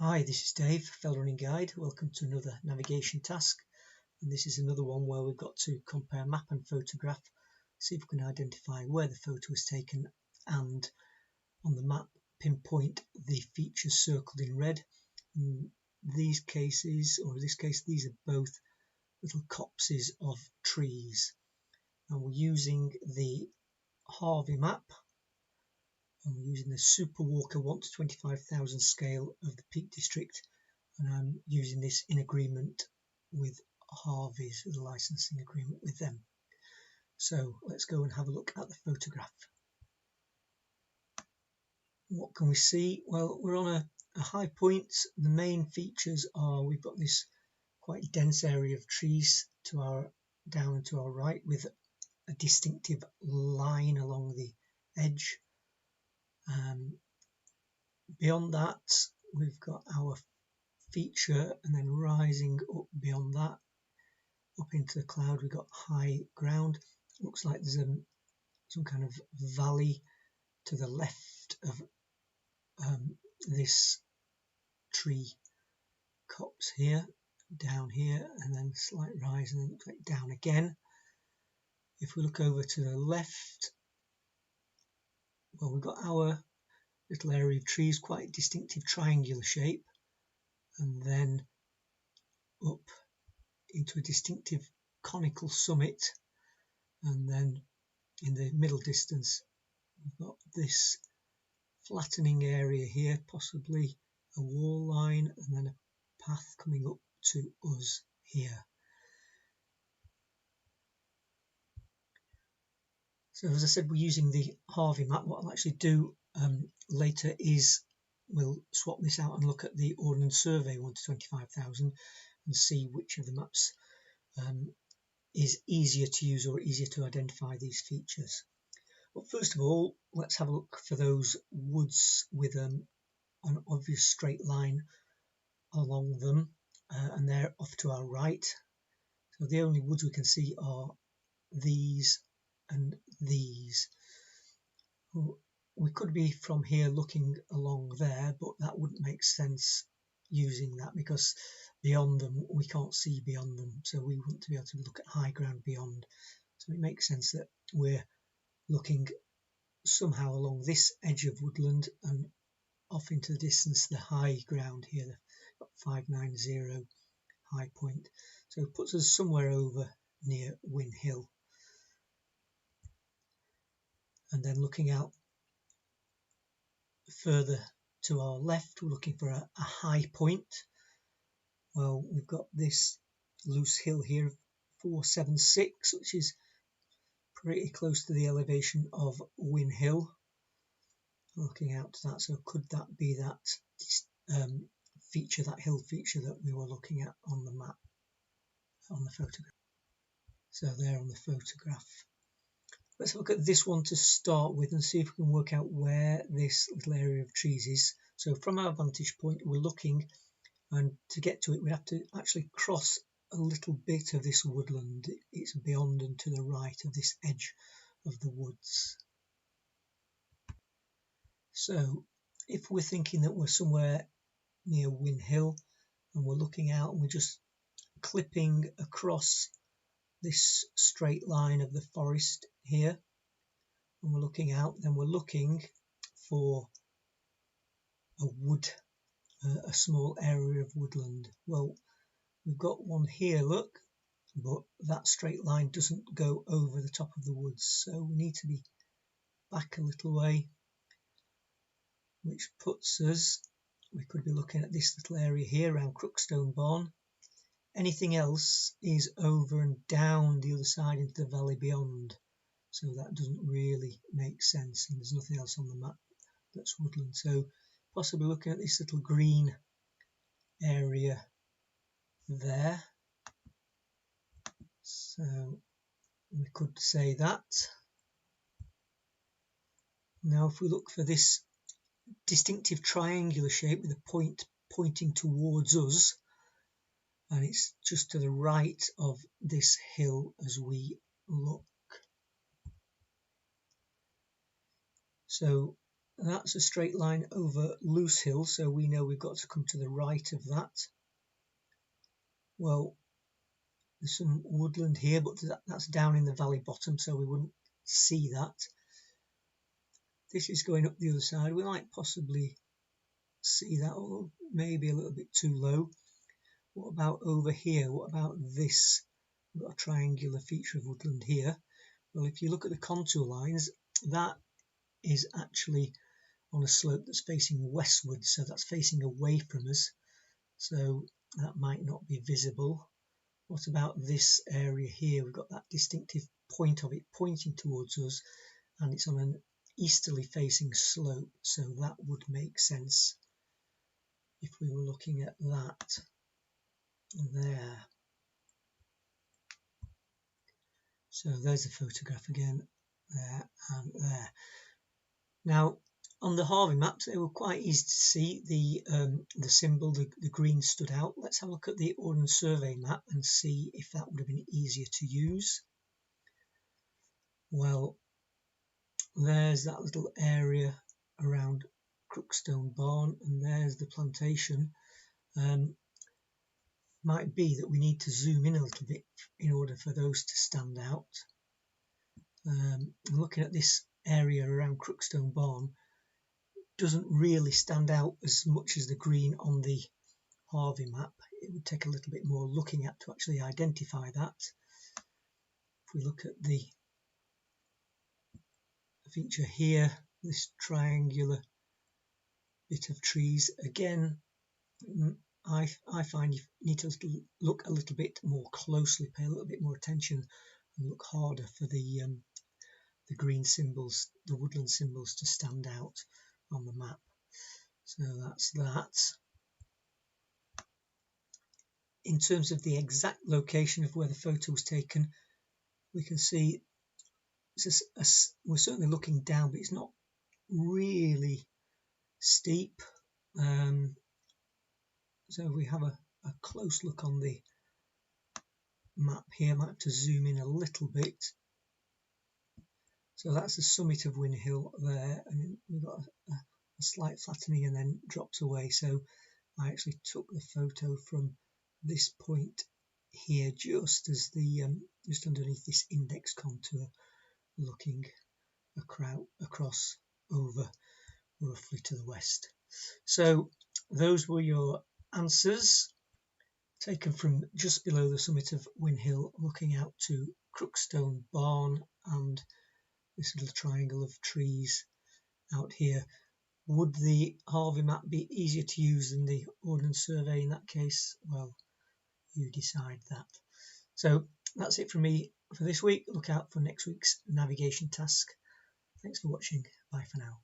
Hi, this is Dave, Fell Running Guide. Welcome to another navigation task, and this is another one where we've got to compare map and photograph, see if we can identify where the photo was taken, and on the map pinpoint the features circled in red. In these cases, or in this case, these are both little copses of trees, and we're using the Harvey map. And we're using the Super Walker 1 to 25,000 scale of the Peak District, and I'm using this in agreement with Harvey's, the licensing agreement with them. So let's go and have a look at the photograph. What can we see? Well, we're on a high point. The main features are we've got this quite dense area of trees to our down and to our right, with a distinctive line along the edge. Beyond that, we've got our feature, and then rising up beyond that, up into the cloud, we've got high ground. Looks like there's some kind of valley to the left of this tree copse here, down here, and then slight rise, and then looks like down again. If we look over to the left, well, we've got our little area of trees, quite distinctive triangular shape, and then up into a distinctive conical summit, and then in the middle distance we've got this flattening area here, possibly a wall line, and then a path coming up to us here. So as I said, we're using the Harvey map. What I'll actually do later is we'll swap this out and look at the Ordnance Survey 1 to 25,000 and see which of the maps is easier to use or easier to identify these features. But first of all, let's have a look for those woods with an obvious straight line along them, and they're off to our right. So the only woods we can see are these and these. We could be from here looking along there, but that wouldn't make sense using that, because beyond them we can't see beyond them, so we want to be able to look at high ground beyond. So it makes sense that we're looking somehow along this edge of woodland and off into the distance the high ground here, the 590 high point. So it puts us somewhere over near Win Hill. And then looking out further to our left, we're looking for a high point. Well, we've got this loose hill here, 476, which is pretty close to the elevation of Win Hill. Looking out to that, so could that be that feature, that hill feature that we were looking at on the map, on the photograph? So there on the photograph. Let's look at this one to start with and see if we can work out where this little area of trees is. So from our vantage point, we're looking, and to get to it we have to actually cross a little bit of this woodland. It's beyond and to the right of this edge of the woods. So if we're thinking that we're somewhere near Win Hill and we're looking out and we're just clipping across this straight line of the forest here, and we're looking out, then we're looking for a wood, a small area of woodland. Well, we've got one here, look, but that straight line doesn't go over the top of the woods, so we need to be back a little way, which puts us, we could be looking at this little area here around Crookstone Barn. Anything else is over and down the other side into the valley beyond, so that doesn't really make sense, and there's nothing else on the map that's woodland. So possibly looking at this little green area there. So we could say that. Now if we look for this distinctive triangular shape with a point pointing towards us, and it's just to the right of this hill as we look. So that's a straight line over Loose Hill, so we know we've got to come to the right of that. Well, there's some woodland here, but that's down in the valley bottom, so we wouldn't see that. This is going up the other side. We might possibly see that, or maybe a little bit too low. What about over here? What about this? We've got a triangular feature of woodland here. Well, if you look at the contour lines, that is actually on a slope that's facing westward, so that's facing away from us, so that might not be visible. What about this area here? We've got that distinctive point of it pointing towards us, and it's on an easterly facing slope, so that would make sense if we were looking at that there. So there's a photograph again, there and there. Now, on the Harvey maps, they were quite easy to see. The symbol, the green, stood out. Let's have a look at the Ordnance Survey map and see if that would have been easier to use. Well, there's that little area around Crookstone Barn, and there's the plantation. Might be that we need to zoom in a little bit in order for those to stand out. Looking at this area around Crookstone Barn, doesn't really stand out as much as the green on the Harvey map. It would take a little bit more looking at to actually identify that. If we look at the feature here, this triangular bit of trees, again, I find you need to look a little bit more closely, pay a little bit more attention, and look harder for the green symbols, the woodland symbols, to stand out on the map. So that's that. In terms of the exact location of where the photo was taken, we can see we're certainly looking down, but it's not really steep. So if we have a close look on the map here, I might have to zoom in a little bit. So that's the summit of Win Hill there, and we've got a slight flattening and then drops away. So I actually took the photo from this point here, just as the just underneath this index contour, looking across over roughly to the west. So those were your answers, taken from just below the summit of Win Hill, looking out to Crookstone Barn and this little triangle of trees out here. Would the Harvey map be easier to use than the Ordnance Survey in that case? Well, you decide that. So that's it from me for this week. Look out for next week's navigation task. Thanks for watching. Bye for now.